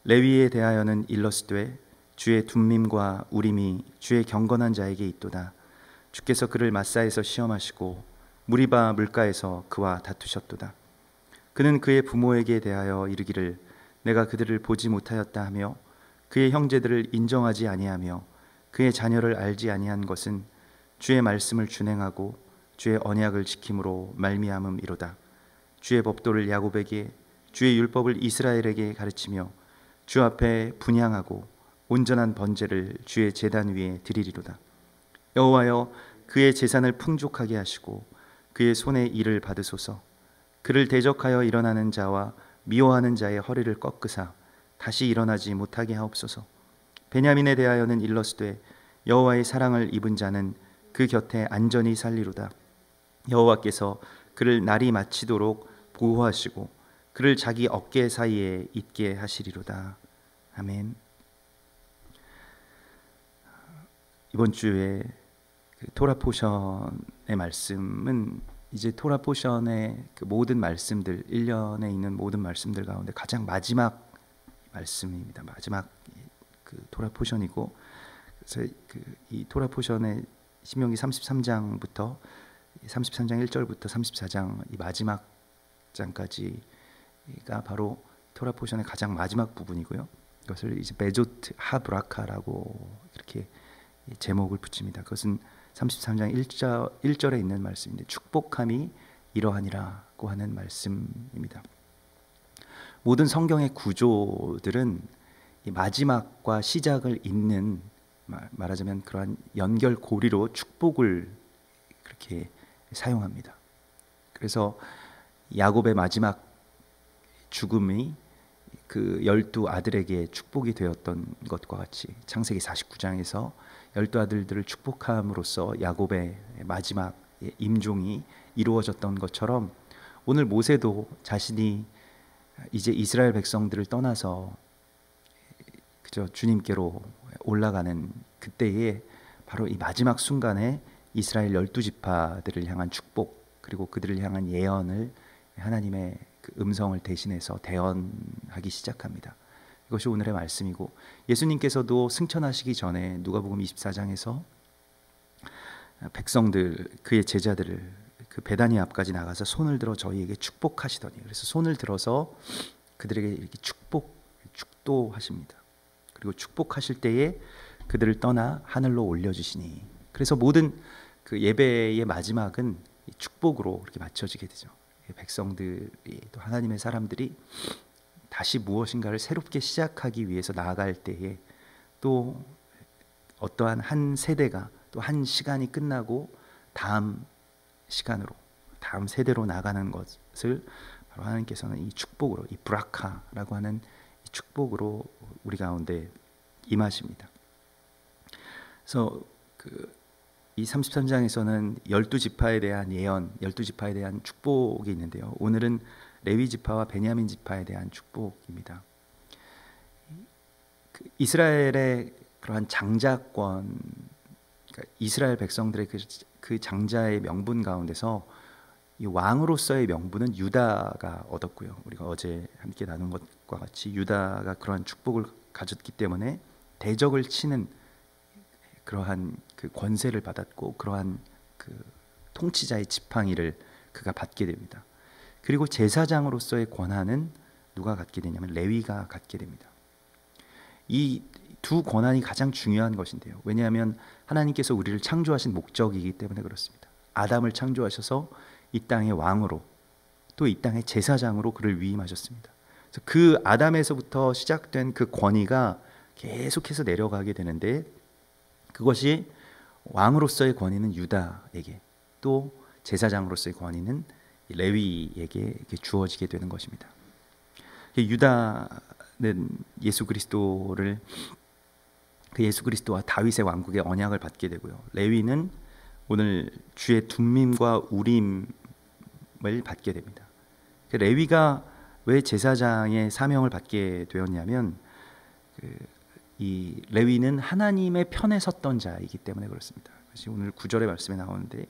레위에 대하여는 일러스되 주의 둠밈과 우림이 주의 경건한 자에게 있도다. 주께서 그를 마사에서 시험하시고 무리바 물가에서 그와 다투셨도다. 그는 그의 부모에게 대하여 이르기를 내가 그들을 보지 못하였다 하며 그의 형제들을 인정하지 아니하며 그의 자녀를 알지 아니한 것은 주의 말씀을 준행하고 주의 언약을 지킴으로 말미암음이로다. 주의 법도를 야곱에게 주의 율법을 이스라엘에게 가르치며 주 앞에 분향하고 온전한 번제를 주의 제단 위에 드리리로다. 여호와여 그의 재산을 풍족하게 하시고 그의 손의 일을 받으소서. 그를 대적하여 일어나는 자와 미워하는 자의 허리를 꺾으사 다시 일어나지 못하게 하옵소서. 베냐민에 대하여는 일러스되 여호와의 사랑을 입은 자는 그 곁에 안전히 살리로다. 여호와께서 그를 날이 마치도록 보호하시고 그를 자기 어깨 사이에 있게 하시리로다. 아멘. 이번 주에 토라 포션의 말씀은 이제 토라 포션의 그 모든 말씀들, 1년에 있는 모든 말씀들 가운데 가장 마지막 말씀입니다. 마지막 그 토라 포션이고, 그래서 이 토라 포션의 신명기 33장부터 33장 1절부터 34장 이 마지막 장까지가 바로 토라 포션의 가장 마지막 부분이고요. 이것을 이제 베조트 하브라카라고 이렇게 제목을 붙입니다. 그것은 33장 1절에 있는 말씀인데 축복함이 이러하니라고 하는 말씀입니다. 모든 성경의 구조들은 이 마지막과 시작을 잇는, 말하자면 그러한 연결고리로 축복을 그렇게 사용합니다. 그래서 야곱의 마지막 죽음이 그 12 아들에게 축복이 되었던 것과 같이 창세기 49장에서 12 아들들을 축복함으로써 야곱의 마지막 임종이 이루어졌던 것처럼 오늘 모세도 자신이 이제 이스라엘 백성들을 떠나서 그저 주님께로 올라가는 그때에 바로 이 마지막 순간에 이스라엘 12지파들을 향한 축복, 그리고 그들을 향한 예언을 하나님의 그 음성을 대신해서 대언하기 시작합니다. 이것이 오늘의 말씀이고, 예수님께서도 승천하시기 전에 누가복음 24장에서 백성들, 그의 제자들을 그 베다니 앞까지 나가서 손을 들어 저희에게 축복하시더니, 그래서 손을 들어서 그들에게 이렇게 축도하십니다. 그리고 축복하실 때에 그들을 떠나 하늘로 올려주시니, 그래서 모든 그 예배의 마지막은 축복으로 이렇게 맞춰지게 되죠. 백성들이, 또 하나님의 사람들이 다시 무엇인가를 새롭게 시작하기 위해서 나아갈 때에 또 어떠한 한 세대가 또 한 시간이 끝나고 다음 시간으로, 다음 세대로 나가는 것을 바로 하나님께서는 이 축복으로, 이 브라카라고 하는 이 축복으로 우리 가운데 임하십니다. 그래서 이 33장에서는 12지파에 대한 예언, 12지파에 대한 축복이 있는데요. 오늘은 레위 지파와 베냐민 지파에 대한 축복입니다. 이스라엘의 그러한 장자권, 그러니까 이스라엘 백성들의 그 장자의 명분 가운데서 이 왕으로서의 명분은 유다가 얻었고요. 우리가 어제 함께 나눈 것과 같이 유다가 그러한 축복을 가졌기 때문에 대적을 치는 그러한 그 권세를 받았고, 그러한 그 통치자의 지팡이를 그가 받게 됩니다. 그리고 제사장으로서의 권한은 누가 갖게 되냐면 레위가 갖게 됩니다. 이 두 권한이 가장 중요한 것인데요. 왜냐하면 하나님께서 우리를 창조하신 목적이기 때문에 그렇습니다. 아담을 창조하셔서 이 땅의 왕으로, 또 이 땅의 제사장으로 그를 위임하셨습니다. 그래서 그 아담에서부터 시작된 그 권위가 계속해서 내려가게 되는데, 그것이 왕으로서의 권위는 유다에게, 또 제사장으로서의 권위는 레위에게 주어지게 되는 것입니다. 유다는 예수 그리스도를, 그 예수 그리스도와 다윗의 왕국의 언약을 받게 되고요. 레위는 오늘 주의 둠밈과 우림을 받게 됩니다. 레위가 왜 제사장의 사명을 받게 되었냐면, 이 레위는 하나님의 편에 섰던 자이기 때문에 그렇습니다. 그것이 오늘 9절의 말씀에 나오는데,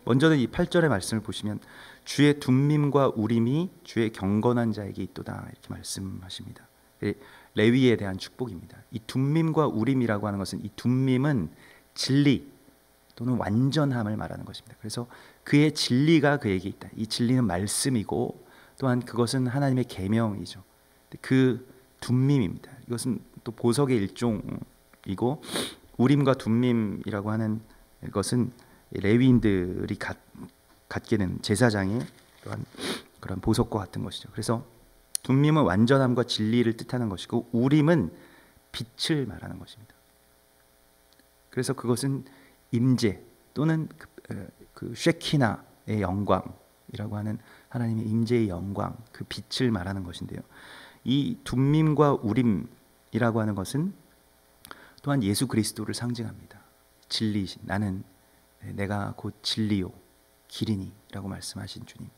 먼저는 이 8절의 말씀을 보시면 주의 둠밈과 우림이 주의 경건한 자에게 있도다 이렇게 말씀하십니다. 레위에 대한 축복입니다. 이 둠밈과 우림이라고 하는 것은, 이 둠밈은 진리 또는 완전함을 말하는 것입니다. 그래서 그의 진리가 그에게 있다. 이 진리는 말씀이고 또한 그것은 하나님의 계명이죠. 그 둠밈입니다. 이것은 또 보석의 일종이고, 우림과 둠밈이라고 하는 것은 레위인들이 갖게 된 제사장의 그런 보석과 같은 것이죠. 그래서 둠밈은 완전함과 진리를 뜻하는 것이고, 우림은 빛을 말하는 것입니다. 그래서 그것은 임재 또는 그 쉐키나의 영광이라고 하는 하나님의 임재의 영광, 그 빛을 말하는 것인데요. 이 둠밈과 우림이라고 하는 것은 또한 예수 그리스도를 상징합니다. 진리이신, 나는 내가 곧 진리요 길이니라고 말씀하신 주님,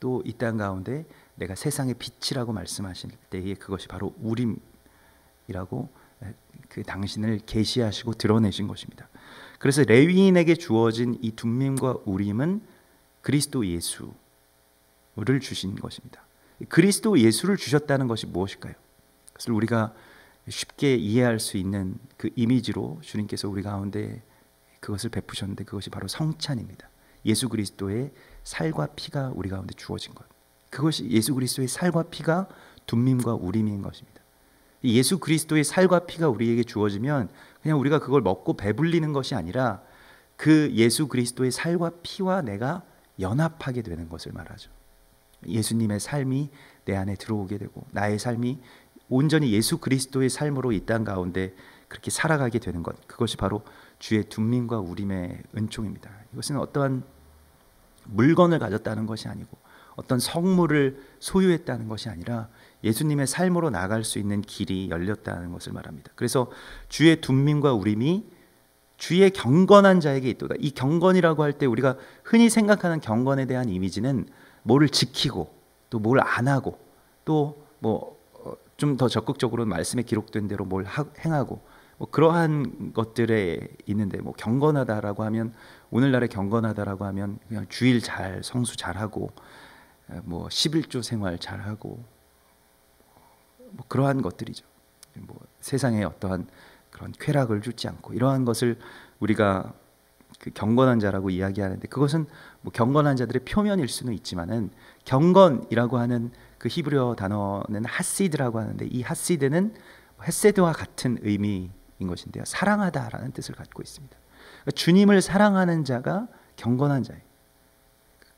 또 이 땅 가운데 내가 세상의 빛이라고 말씀하실 때에 그것이 바로 우림이라고 그 당신을 계시하시고 드러내신 것입니다. 그래서 레위인에게 주어진 이 둠밈과 우림은 그리스도 예수를 주신 것입니다. 그리스도 예수를 주셨다는 것이 무엇일까요? 그것을 우리가 쉽게 이해할 수 있는 그 이미지로 주님께서 우리 가운데 그것을 베푸셨는데, 그것이 바로 성찬입니다. 예수 그리스도의 살과 피가 우리 가운데 주어진 것, 그것이 예수 그리스도의 살과 피가 둠밈과 우림인 것입니다. 예수 그리스도의 살과 피가 우리에게 주어지면 그냥 우리가 그걸 먹고 배불리는 것이 아니라 그 예수 그리스도의 살과 피와 내가 연합하게 되는 것을 말하죠. 예수님의 삶이 내 안에 들어오게 되고 나의 삶이 온전히 예수 그리스도의 삶으로 이 땅 가운데 그렇게 살아가게 되는 것, 그것이 바로 주의 둠밈과 우림의 은총입니다. 이것은 어떠한 물건을 가졌다는 것이 아니고 어떤 성물을 소유했다는 것이 아니라 예수님의 삶으로 나갈 수 있는 길이 열렸다는 것을 말합니다. 그래서 주의 둠밈과 우림이 주의 경건한 자에게 있도다. 이 경건이라고 할 때 우리가 흔히 생각하는 경건에 대한 이미지는 뭐를 지키고 또 뭘 안 하고 또 뭐 좀 더 적극적으로 말씀에 기록된 대로 뭘 행하고 뭐 그러한 것들에 있는데, 뭐 경건하다라고 하면, 오늘날의 경건하다라고 하면 그냥 주일 잘 성수 잘하고 뭐 11조 생활 잘하고 뭐 그러한 것들이죠. 뭐 세상에 어떠한 그런 쾌락을 주지 않고 이러한 것을 우리가 그 경건한 자라고 이야기하는데, 그것은 뭐 경건한 자들의 표면일 수는 있지만은 경건이라고 하는 그 히브리어 단어는 하시드라고 하는데, 이 하시드는 헤세드와 같은 의미인 것인데요, 사랑하다라는 뜻을 갖고 있습니다. 그러니까 주님을 사랑하는 자가 경건한 자예요.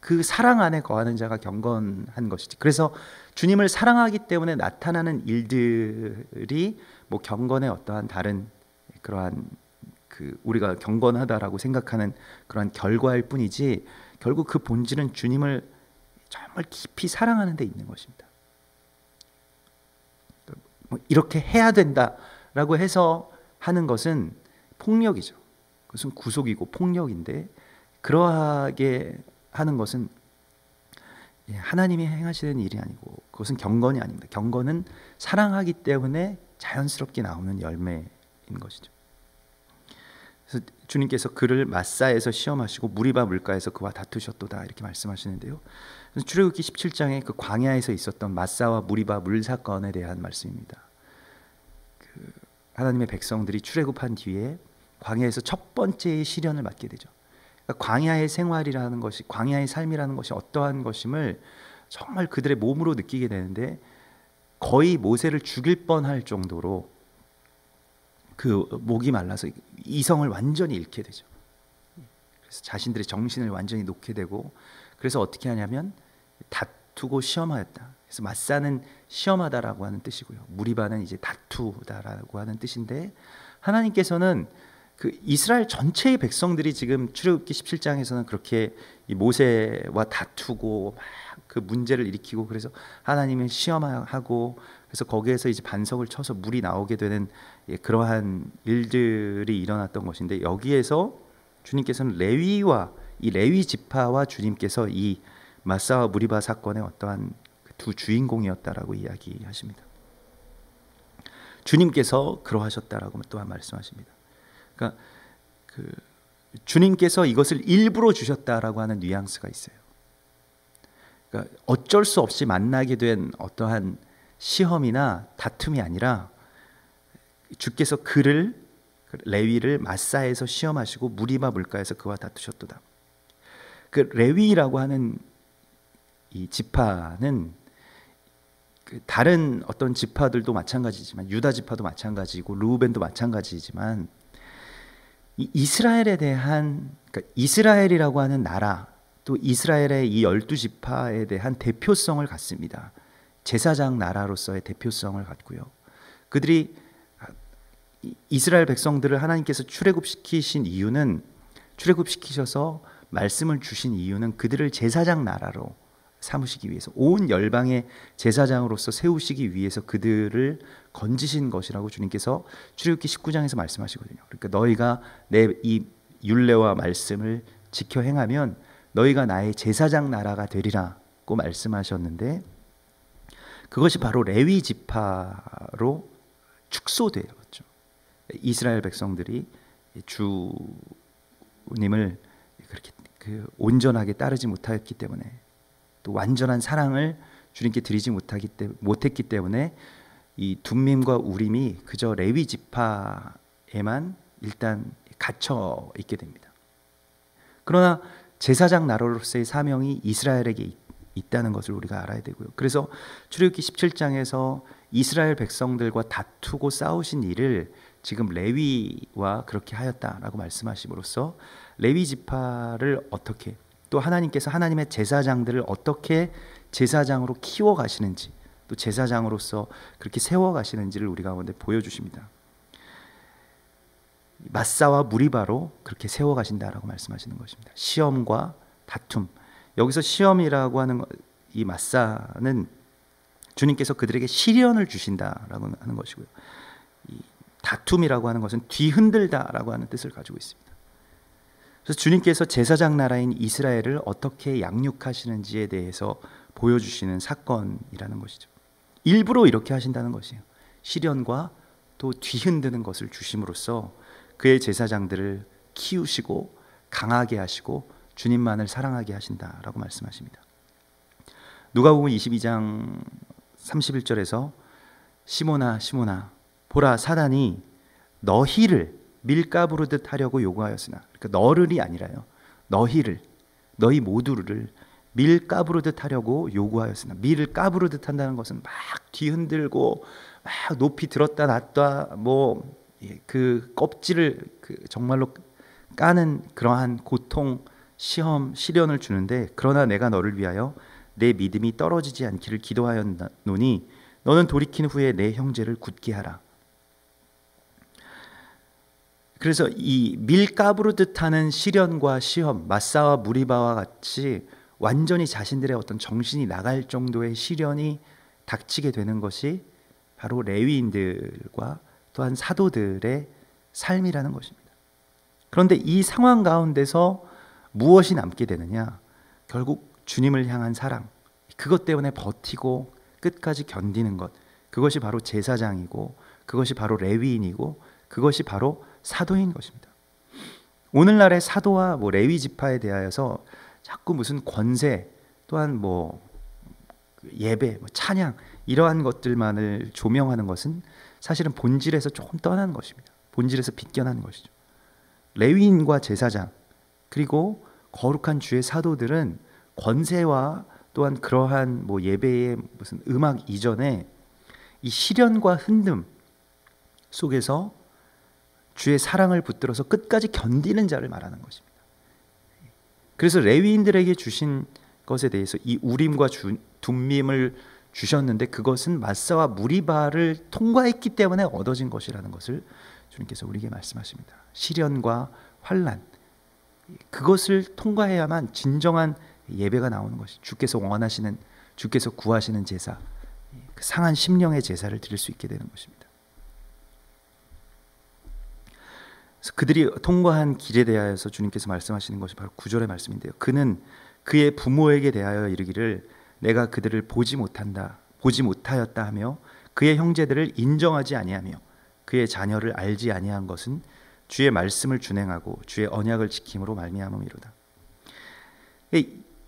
그 사랑 안에 거하는 자가 경건한 것이지. 그래서 주님을 사랑하기 때문에 나타나는 일들이 뭐 경건의 어떠한 다른 그러한 그 우리가 경건하다라고 생각하는 그러한 결과일 뿐이지, 결국 그 본질은 주님을 정말 깊이 사랑하는 데 있는 것입니다. 뭐 이렇게 해야 된다라고 해서 하는 것은 폭력이죠. 그것은 구속이고 폭력인데, 그러하게 하는 것은 하나님이 행하시는 일이 아니고 그것은 경건이 아닙니다. 경건은 사랑하기 때문에 자연스럽게 나오는 열매인 것이죠. 그래서 주님께서 그를 마사에서 시험하시고 무리바 물가에서 그와 다투셨도다, 이렇게 말씀하시는데요. 출애굽기 17장에 그 광야에서 있었던 마사와 무리바 물 사건에 대한 말씀입니다. 그 하나님의 백성들이 출애굽한 뒤에 광야에서 첫 번째의 시련을 맞게 되죠. 그러니까 광야의 생활이라는 것이, 광야의 삶이라는 것이 어떠한 것임을 정말 그들의 몸으로 느끼게 되는데, 거의 모세를 죽일 뻔할 정도로 그 목이 말라서 이성을 완전히 잃게 되죠. 그래서 자신들의 정신을 완전히 놓게 되고, 그래서 어떻게 하냐면 다투고 시험하였다. 그래서 마사는 시험하다라고 하는 뜻이고요, 무리바는 이제 다투다라고 하는 뜻인데, 하나님께서는 그 이스라엘 전체의 백성들이 지금 출애굽기 17장에서는 그렇게 이 모세와 다투고 막 그 문제를 일으키고, 그래서 하나님을 시험하고, 그래서 거기에서 이제 반석을 쳐서 물이 나오게 되는 그러한 일들이 일어났던 것인데, 여기에서 주님께서는 레위와 이 레위 지파와 주님께서 이 마사와 무리바 사건의 어떠한 두 주인공이었다라고 이야기하십니다. 주님께서 그러하셨다라고 또한 말씀하십니다. 그러니까 그 주님께서 이것을 일부러 주셨다라고 하는 뉘앙스가 있어요. 그러니까 어쩔 수 없이 만나게 된 어떠한 시험이나 다툼이 아니라 주께서 그를 레위를 마사에서 시험하시고 무리바 물가에서 그와 다투셨도다. 그 레위라고 하는 이 지파는 그 다른 어떤 지파들도 마찬가지지만 유다 지파도 마찬가지고 르우벤도 마찬가지지만 이 이스라엘에 대한 그러니까 이스라엘이라고 하는 나라 또 이스라엘의 이 12지파에 대한 대표성을 갖습니다. 제사장 나라로서의 대표성을 갖고요. 그들이 이스라엘 백성들을 하나님께서 출애굽시키셔서 말씀을 주신 이유는 그들을 제사장 나라로 삼으시기 위해서 온 열방의 제사장으로서 세우시기 위해서 그들을 건지신 것이라고 주님께서 출애굽기 19장에서 말씀하시거든요. 그러니까 너희가 내 이 율례와 말씀을 지켜 행하면 너희가 나의 제사장 나라가 되리라고 말씀하셨는데 그것이 바로 레위 지파로 축소되었죠. 이스라엘 백성들이 주님을 그렇게 온전하게 따르지 못했기 때문에 또 완전한 사랑을 주님께 드리지 못했기 때문에 이 둠밈과 우림이 그저 레위 지파에만 일단 갇혀 있게 됩니다. 그러나 제사장 나라로서의 사명이 이스라엘에게 있다는 것을 우리가 알아야 되고요. 그래서 출애굽기 17장에서 이스라엘 백성들과 다투고 싸우신 일을 지금 레위와 그렇게 하였다라고 말씀하심으로써 레위 지파를 어떻게 또 하나님께서 하나님의 제사장들을 어떻게 제사장으로 키워 가시는지 또 제사장으로서 그렇게 세워 가시는지를 우리 가운데 보여주십니다. 마사와 무리바로 그렇게 세워 가신다라고 말씀하시는 것입니다. 시험과 다툼. 여기서 시험이라고 하는 이 마사는 주님께서 그들에게 시련을 주신다라고 하는 것이고요. 이 다툼이라고 하는 것은 뒤흔들다라고 하는 뜻을 가지고 있습니다. 그래서 주님께서 제사장 나라인 이스라엘을 어떻게 양육하시는지에 대해서 보여주시는 사건이라는 것이죠. 일부러 이렇게 하신다는 것이에요. 시련과 또 뒤흔드는 것을 주심으로써 그의 제사장들을 키우시고 강하게 하시고 주님만을 사랑하게 하신다라고 말씀하십니다. 누가복음 22장 31절에서 시몬아 시몬아 보라 사단이 너희를 밀가부르듯 하려고 요구하였으나 그러니까 너를이 아니라요. 너희 모두를 밀가부르듯 하려고 요구하였으나 밀을 까부르듯 한다는 것은 막 뒤흔들고 막 높이 들었다 놨다 그 껍질을 정말로 까는 그러한 고통 시험 시련을 주는데 그러나 내가 너를 위하여 내 믿음이 떨어지지 않기를 기도하였노니 너는 돌이킨 후에 내 형제를 굳게 하라. 그래서 이 밀가부르듯 하는 시련과 시험 마사와 무리바와 같이 완전히 자신들의 어떤 정신이 나갈 정도의 시련이 닥치게 되는 것이 바로 레위인들과 또한 사도들의 삶이라는 것입니다. 그런데 이 상황 가운데서 무엇이 남게 되느냐? 결국 주님을 향한 사랑, 그것 때문에 버티고 끝까지 견디는 것, 그것이 바로 제사장이고 그것이 바로 레위인이고 그것이 바로 사도인 것입니다. 오늘날의 사도와 레위 지파에 대하여서 자꾸 무슨 권세 또한 예배, 찬양 이러한 것들만을 조명하는 것은 사실은 본질에서 조금 떠난 것입니다. 본질에서 빗겨난 것이죠. 레위인과 제사장 그리고 거룩한 주의 사도들은 권세와 또한 그러한 예배의 무슨 음악 이전에 이 시련과 흔듦 속에서 주의 사랑을 붙들어서 끝까지 견디는 자를 말하는 것입니다. 그래서 레위인들에게 주신 것에 대해서 이 우림과 둠밈을 주셨는데 그것은 마사와 무리바를 통과했기 때문에 얻어진 것이라는 것을 주님께서 우리에게 말씀하십니다. 시련과 환난 그것을 통과해야만 진정한 예배가 나오는 것이 주께서 원하시는 주께서 구하시는 제사 그 상한 심령의 제사를 드릴 수 있게 되는 것입니다. 그래서 그들이 통과한 길에 대하여서 주님께서 말씀하시는 것이 바로 9절의 말씀인데요. 그는 그의 부모에게 대하여 이르기를 내가 그들을 보지 못하였다 하며 그의 형제들을 인정하지 아니하며 그의 자녀를 알지 아니한 것은 주의 말씀을 준행하고 주의 언약을 지킴으로 말미암음이로다.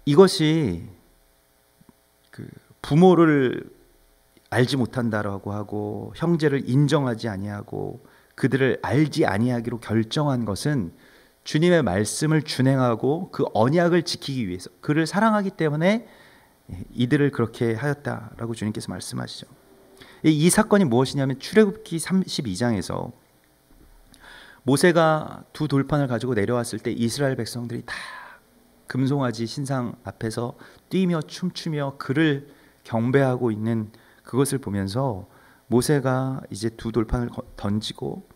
이것이 부모를 알지 못한다라고 하고 형제를 인정하지 아니하고 그들을 알지 아니하기로 결정한 것은 주님의 말씀을 준행하고 그 언약을 지키기 위해서 그를 사랑하기 때문에 이들을 그렇게 하였다라고 주님께서 말씀하시죠. 이 사건이 무엇이냐면 출애굽기 32장에서 모세가 두 돌판을 가지고 내려왔을 때 이스라엘 백성들이 다 금송아지 신상 앞에서 뛰며 춤추며 그를 경배하고 있는 그것을 보면서 모세가 이제 두 돌판을 던지고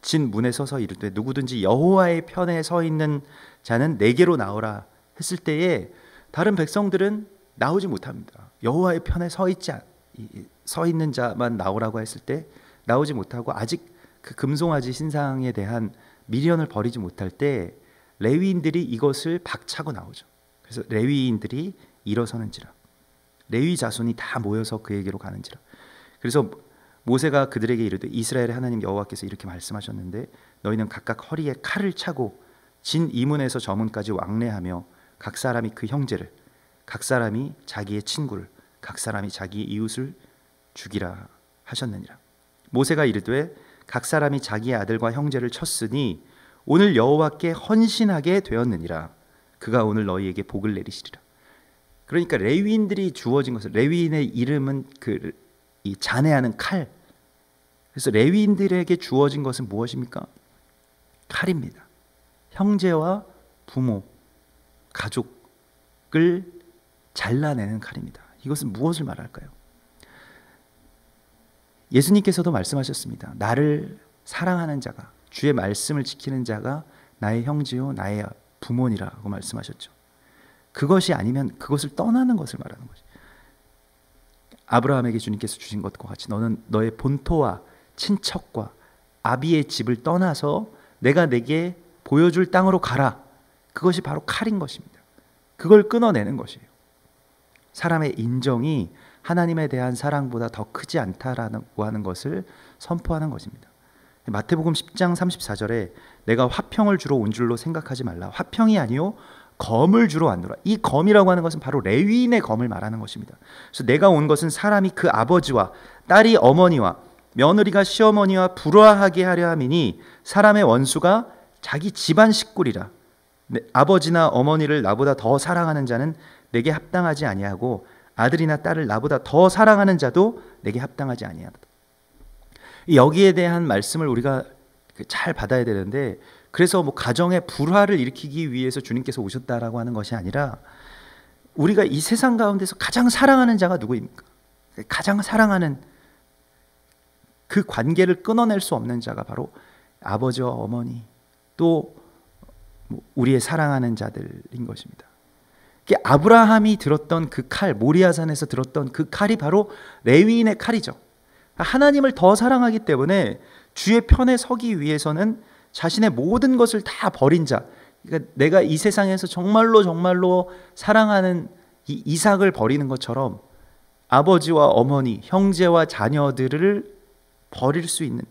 진 문에 서서 이르되 누구든지 여호와의 편에 서 있는 자는 내게로 나오라 했을 때에 다른 백성들은 나오지 못합니다. 여호와의 편에 서 있는 자만 나오라고 했을 때 나오지 못하고 아직 그 금송아지 신상에 대한 미련을 버리지 못할 때 레위인들이 이것을 박차고 나오죠. 그래서 레위인들이 일어서는지라 레위 자손이 다 모여서 그에게로 가는지라. 그래서 모세가 그들에게 이르되 이스라엘의 하나님 여호와께서 이렇게 말씀하셨는데 너희는 각각 허리에 칼을 차고 진 이문에서 저 문까지 왕래하며 각 사람이 그 형제를 각 사람이 자기의 친구를 각 사람이 자기 이웃을 죽이라 하셨느니라. 모세가 이르되 각 사람이 자기의 아들과 형제를 쳤으니 오늘 여호와께 헌신하게 되었느니라. 그가 오늘 너희에게 복을 내리시리라. 그러니까 레위인들이 주어진 것은 레위인의 이름은 이 잔해하는 칼. 그래서 레위인들에게 주어진 것은 무엇입니까? 칼입니다. 형제와 부모, 가족을 잘라내는 칼입니다. 이것은 무엇을 말할까요? 예수님께서도 말씀하셨습니다. 나를 사랑하는 자가 주의 말씀을 지키는 자가 나의 형제요 나의 부모니라고 말씀하셨죠. 그것이 아니면 그것을 떠나는 것을 말하는 거죠. 아브라함에게 주님께서 주신 것과 같이 너는 너의 본토와 친척과 아비의 집을 떠나서 내가 내게 보여줄 땅으로 가라. 그것이 바로 칼인 것입니다. 그걸 끊어내는 것이에요. 사람의 인정이 하나님에 대한 사랑보다 더 크지 않다라고 하는 것을 선포하는 것입니다. 마태복음 10장 34절에 내가 화평을 주러 온 줄로 생각하지 말라. 화평이 아니요 검을 주러 왔노라. 이 검이라고 하는 것은 바로 레위인의 검을 말하는 것입니다. 그래서 내가 온 것은 사람이 그 아버지와 딸이 어머니와 며느리가 시어머니와 불화하게 하려 함이니 사람의 원수가 자기 집안 식구리라. 아버지나 어머니를 나보다 더 사랑하는 자는 내게 합당하지 아니하고 아들이나 딸을 나보다 더 사랑하는 자도 내게 합당하지 아니하다. 여기에 대한 말씀을 우리가 잘 받아야 되는데, 그래서 뭐 가정의 불화를 일으키기 위해서 주님께서 오셨다라고 하는 것이 아니라 우리가 이 세상 가운데서 가장 사랑하는 자가 누구입니까? 가장 사랑하는 그 관계를 끊어낼 수 없는 자가 바로 아버지와 어머니 또 우리의 사랑하는 자들인 것입니다. 아브라함이 들었던 그 칼, 모리아산에서 들었던 그 칼이 바로 레위인의 칼이죠. 하나님을 더 사랑하기 때문에 주의 편에 서기 위해서는 자신의 모든 것을 다 버린 자, 그러니까 내가 이 세상에서 정말로 사랑하는 이 이삭을 버리는 것처럼 아버지와 어머니, 형제와 자녀들을 버릴 수 있는,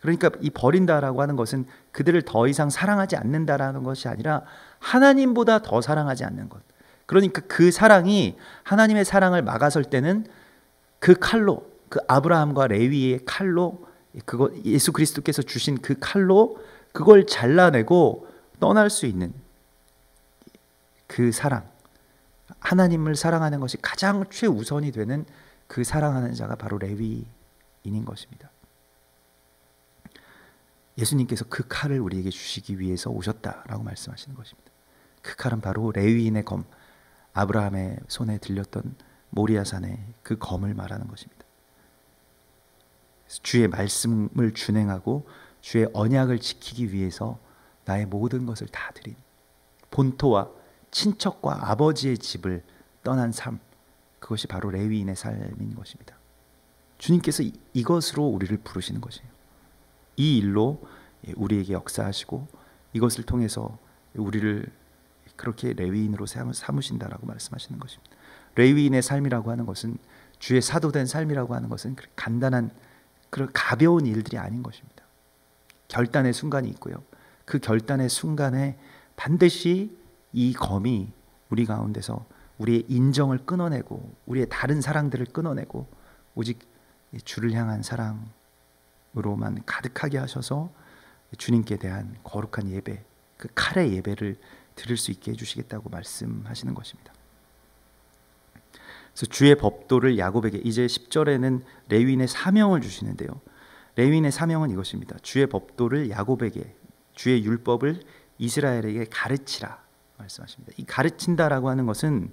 그러니까 이 버린다라고 하는 것은 그들을 더 이상 사랑하지 않는다라는 것이 아니라 하나님보다 더 사랑하지 않는 것. 그러니까 그 사랑이 하나님의 사랑을 막아설 때는 그 칼로, 그 아브라함과 레위의 칼로, 그거 예수 그리스도께서 주신 그 칼로 그걸 잘라내고 떠날 수 있는 그 사랑, 하나님을 사랑하는 것이 가장 최우선이 되는 그 사랑하는 자가 바로 레위인인 것입니다. 예수님께서 그 칼을 우리에게 주시기 위해서 오셨다라고 말씀하시는 것입니다. 그 칼은 바로 레위인의 검, 아브라함의 손에 들렸던 모리아산의 그 검을 말하는 것입니다. 주의 말씀을 준행하고 주의 언약을 지키기 위해서 나의 모든 것을 다 드린, 본토와 친척과 아버지의 집을 떠난 삶, 그것이 바로 레위인의 삶인 것입니다. 주님께서 이것으로 우리를 부르시는 것이에요. 이 일로 우리에게 역사하시고 이것을 통해서 우리를 그렇게 레위인으로 삼으신다라고 말씀하시는 것입니다. 레위인의 삶이라고 하는 것은, 주의 사도된 삶이라고 하는 것은 간단한 그런 가벼운 일들이 아닌 것입니다. 결단의 순간이 있고요. 그 결단의 순간에 반드시 이 검이 우리 가운데서 우리의 인정을 끊어내고 우리의 다른 사랑들을 끊어내고 오직 주를 향한 사랑으로만 가득하게 하셔서 주님께 대한 거룩한 예배, 그 칼의 예배를 드릴 수 있게 해주시겠다고 말씀하시는 것입니다. 그래서 주의 법도를 야곱에게, 이제 10절에는 레위인의 사명을 주시는데요, 레위인의 사명은 이것입니다. 주의 법도를 야곱에게, 주의 율법을 이스라엘에게 가르치라 말씀하십니다. 이 가르친다라고 하는 것은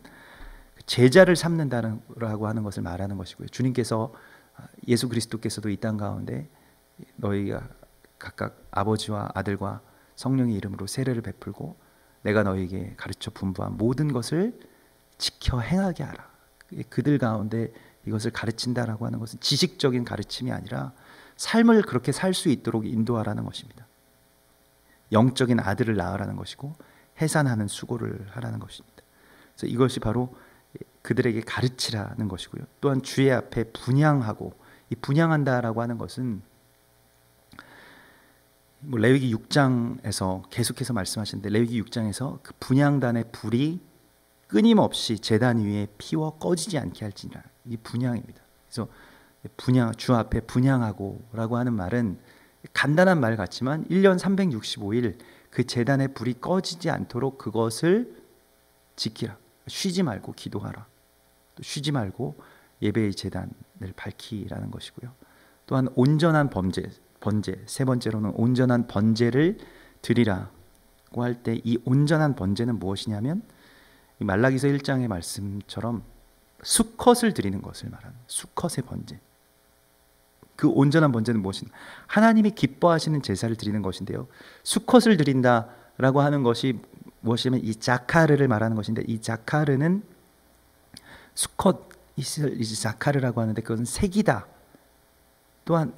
제자를 삼는다라고 하는 것을 말하는 것이고요. 주님께서, 예수 그리스도께서도 이 땅 가운데 너희가 각각 아버지와 아들과 성령의 이름으로 세례를 베풀고 내가 너희에게 가르쳐 분부한 모든 것을 지켜 행하게 하라. 그들 가운데 이것을 가르친다라고 하는 것은 지식적인 가르침이 아니라 삶을 그렇게 살 수 있도록 인도하라는 것입니다. 영적인 아들을 낳으라는 것이고 해산하는 수고를 하라는 것입니다. 그래서 이것이 바로 그들에게 가르치라는 것이고요. 또한 주의 앞에 분향하고, 이 분향한다라고 하는 것은 레위기 6장에서 계속해서 말씀하시는데, 레위기 6장에서 그 분향단의 불이 끊임없이 제단 위에 피워 꺼지지 않게 할지니라, 이 분향입니다. 그래서 분향, 주 앞에 분향하고라고 하는 말은 간단한 말 같지만 1년 365일 그 제단의 불이 꺼지지 않도록 그것을 지키라. 쉬지 말고 기도하라. 또 쉬지 말고 예배의 제단을 밝히라는 것이고요. 또한 온전한 번제, 세 번째로는 온전한 번제를 드리라고 할 때, 이 온전한 번제는 무엇이냐면 말라기서 1장의 말씀처럼 수컷을 드리는 것을 말하는, 수컷의 번제. 그 온전한 번제는 무엇인가? 하나님이 기뻐하시는 제사를 드리는 것인데요, 수컷을 드린다라고 하는 것이 무엇이냐면 이 자카르를 말하는 것인데, 이 자카르는 수컷, 이 자카르라고 하는데 그것은 색이다. 또한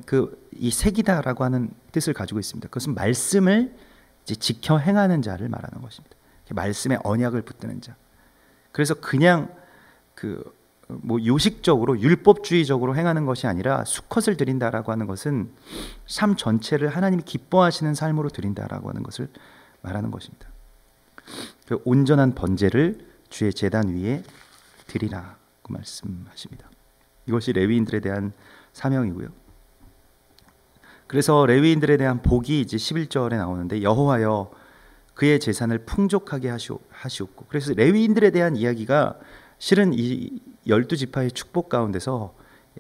이 색이다라고 하는 뜻을 가지고 있습니다. 그것은 말씀을 이제 지켜 행하는 자를 말하는 것입니다. 말씀에 언약을 붙드는 자. 그래서 그냥 요식적으로 율법주의적으로 행하는 것이 아니라 수컷을 드린다라고 하는 것은 삶 전체를 하나님이 기뻐하시는 삶으로 드린다라고 하는 것을 말하는 것입니다. 그 온전한 번제를 주의 제단 위에 드리라고 말씀하십니다. 이것이 레위인들에 대한 사명이고요. 그래서 레위인들에 대한 복이 이제 11절에 나오는데, 여호와여 그의 재산을 풍족하게 하시옵고. 그래서 레위인들에 대한 이야기가 실은 이 12지파의 축복 가운데서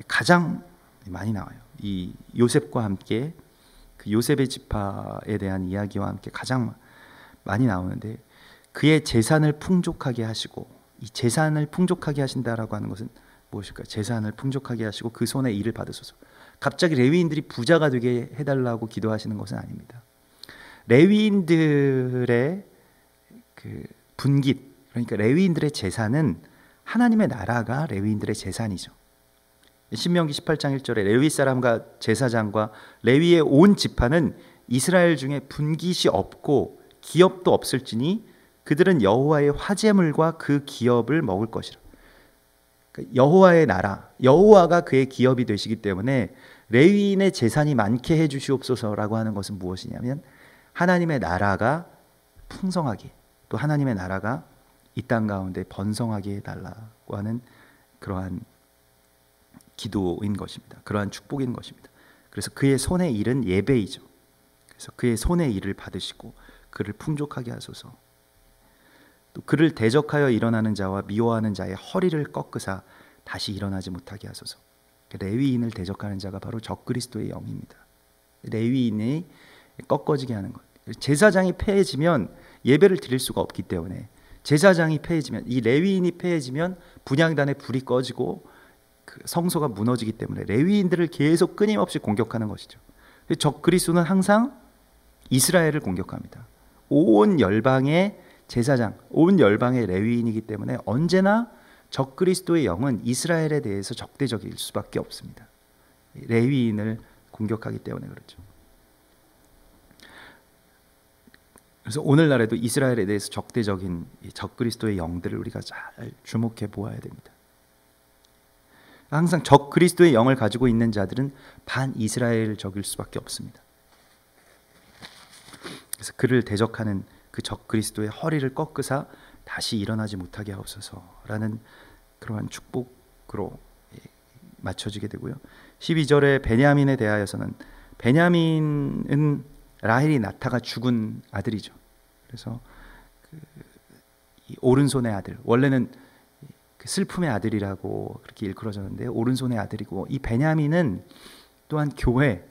가장 많이 나와요. 이 요셉과 함께, 그 요셉의 지파에 대한 이야기와 함께 가장 많이 나오는데, 그의 재산을 풍족하게 하시고, 이 재산을 풍족하게 하신다라고 하는 것은 무엇일까요? 재산을 풍족하게 하시고 그 손에 일을 받으소서. 갑자기 레위인들이 부자가 되게 해달라고 기도하시는 것은 아닙니다. 레위인들의 그 분깃, 그러니까 레위인들의 재산은 하나님의 나라가 레위인들의 재산이죠. 신명기 18장 1절에 레위 사람과 제사장과 레위의 온 지파는 이스라엘 중에 분깃이 없고 기업도 없을지니 그들은 여호와의 화제물과 그 기업을 먹을 것이라. 그러니까 여호와의 나라, 여호와가 그의 기업이 되시기 때문에 레위인의 재산이 많게 해주시옵소서라고 하는 것은 무엇이냐면 하나님의 나라가 풍성하게, 또 하나님의 나라가 이 땅 가운데 번성하게 해달라고 하는 그러한 기도인 것입니다. 그러한 축복인 것입니다. 그래서 그의 손의 일은 예배이죠. 그래서 그의 손의 일을 받으시고 그를 풍족하게 하소서. 또 그를 대적하여 일어나는 자와 미워하는 자의 허리를 꺾으사 다시 일어나지 못하게 하소서. 레위인을 대적하는 자가 바로 적그리스도의 영입니다. 레위인이 꺾어지게 하는 것. 제사장이 패해지면 예배를 드릴 수가 없기 때문에, 제사장이 패해지면, 이 레위인이 패해지면 분향단의 불이 꺼지고 그 성소가 무너지기 때문에 레위인들을 계속 끊임없이 공격하는 것이죠. 적그리스도는 항상 이스라엘을 공격합니다. 온 열방의 제사장, 온 열방의 레위인이기 때문에 언제나 적그리스도의 영은 이스라엘에 대해서 적대적일 수밖에 없습니다. 레위인을 공격하기 때문에 그렇죠. 그래서 오늘날에도 이스라엘에 대해서 적대적인 적그리스도의 영들을 우리가 잘 주목해 보아야 됩니다. 항상 적그리스도의 영을 가지고 있는 자들은 반이스라엘적일 수밖에 없습니다. 그래서 그를 대적하는 그 적그리스도의 허리를 꺾으사 다시 일어나지 못하게 하옵소서라는 그러한 축복으로 맞춰지게 되고요. 12절에 베냐민에 대하여서는 베냐민은 라헬이 낳다가 죽은 아들이죠. 그래서 이 오른손의 아들, 원래는 그 슬픔의 아들이라고 그렇게 일컬어졌는데요. 오른손의 아들이고, 이 베냐민은 또한 교회,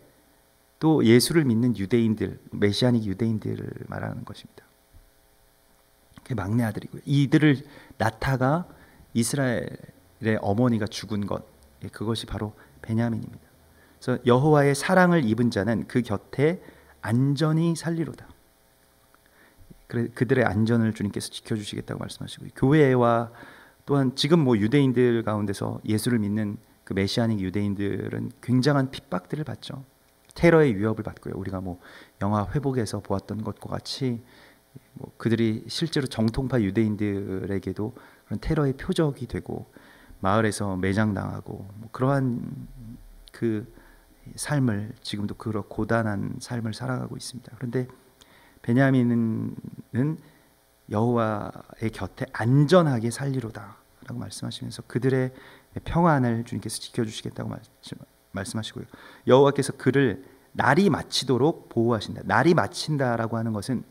또 예수를 믿는 유대인들, 메시아닉 유대인들을 말하는 것입니다. 그게 막내 아들이고요. 이들을 낳다가 이스라엘의 어머니가 죽은 것, 그것이 바로 베냐민입니다. 그래서 여호와의 사랑을 입은 자는 그 곁에 안전히 살리로다. 그들의 안전을 주님께서 지켜주시겠다고 말씀하시고요. 교회와 또한 지금 유대인들 가운데서 예수를 믿는 그 메시아닉 유대인들은 굉장한 핍박들을 받죠. 테러의 위협을 받고요. 우리가 영화 회복에서 보았던 것과 같이 그들이 실제로 정통파 유대인들에게도 그런 테러의 표적이 되고, 마을에서 매장당하고 그러한 그 삶을 지금도 그런 고단한 삶을 살아가고 있습니다. 그런데 베냐민은 여호와의 곁에 안전하게 살리로다 라고 말씀하시면서 그들의 평안을 주님께서 지켜주시겠다고 말씀하시고요. 여호와께서 그를 날이 마치도록 보호하신다. 날이 마친다라고 하는 것은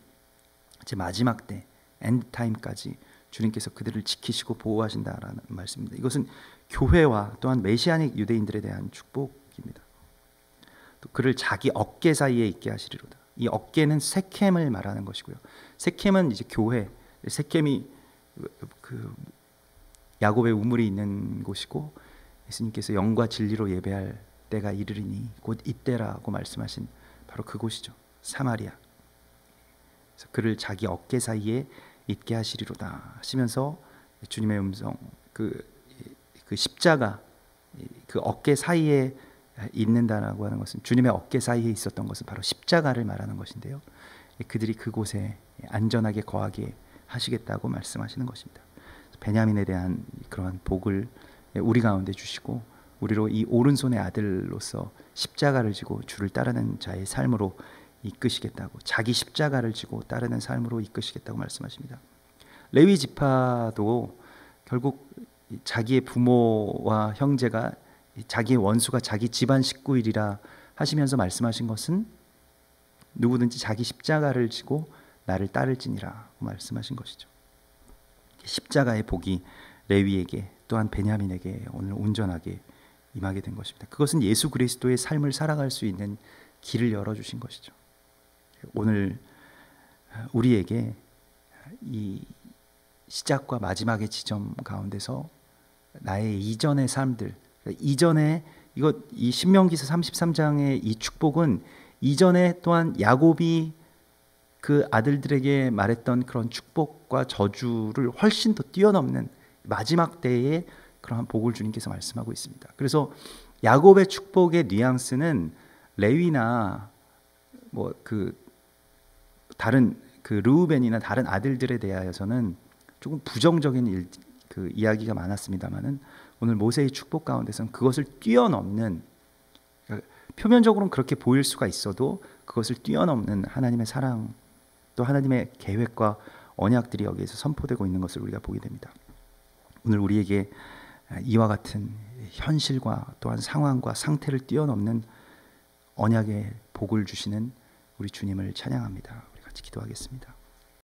이제 마지막 때 엔드타임까지 주님께서 그들을 지키시고 보호하신다라는 말씀입니다. 이것은 교회와 또한 메시아닉 유대인들에 대한 축복입니다. 또 그를 자기 어깨 사이에 있게 하시리로다. 이 어깨는 세켐을 말하는 것이고요. 세켐은 이제 교회, 세켐이 그 야곱의 우물이 있는 곳이고, 예수님께서 영과 진리로 예배할 때가 이르리니 곧 이때라고 말씀하신 바로 그곳이죠. 사마리아. 그래서 그를 자기 어깨 사이에 있게 하시리로다 하시면서 주님의 음성, 그 십자가, 그 어깨 사이에 있는다라고 하는 것은, 주님의 어깨 사이에 있었던 것은 바로 십자가를 말하는 것인데요. 그들이 그곳에 안전하게 거하게 하시겠다고 말씀하시는 것입니다. 베냐민에 대한 그러한 복을 우리 가운데 주시고, 우리로 이 오른손의 아들로서 십자가를 지고 주를 따르는 자의 삶으로 이끄시겠다고, 자기 십자가를 지고 따르는 삶으로 이끄시겠다고 말씀하십니다. 레위 지파도 결국 자기의 부모와 형제가, 자기의 원수가 자기 집안 식구이리라 하시면서 말씀하신 것은 누구든지 자기 십자가를 지고 나를 따를지니라 말씀하신 것이죠. 십자가의 복이 레위에게 또한 베냐민에게 오늘 온전하게 임하게 된 것입니다. 그것은 예수 그리스도의 삶을 살아갈 수 있는 길을 열어주신 것이죠. 오늘 우리에게 이 시작과 마지막의 지점 가운데서 나의 이전의 삶들, 이전에 이 신명기서 33장의 이 축복은 이전에 또한 야곱이 그 아들들에게 말했던 그런 축복과 저주를 훨씬 더 뛰어넘는 마지막 때의 그러한 복을 주님께서 말씀하고 있습니다. 그래서 야곱의 축복의 뉘앙스는 레위나 다른 르우벤이나 다른 아들들에 대하여서는 조금 부정적인 이야기가 많았습니다만은, 오늘 모세의 축복 가운데서는 그것을 뛰어넘는, 표면적으로는 그렇게 보일 수가 있어도 그것을 뛰어넘는 하나님의 사랑, 또 하나님의 계획과 언약들이 여기에서 선포되고 있는 것을 우리가 보게 됩니다. 오늘 우리에게 이와 같은 현실과 또한 상황과 상태를 뛰어넘는 언약의 복을 주시는 우리 주님을 찬양합니다. 우리 같이 기도하겠습니다.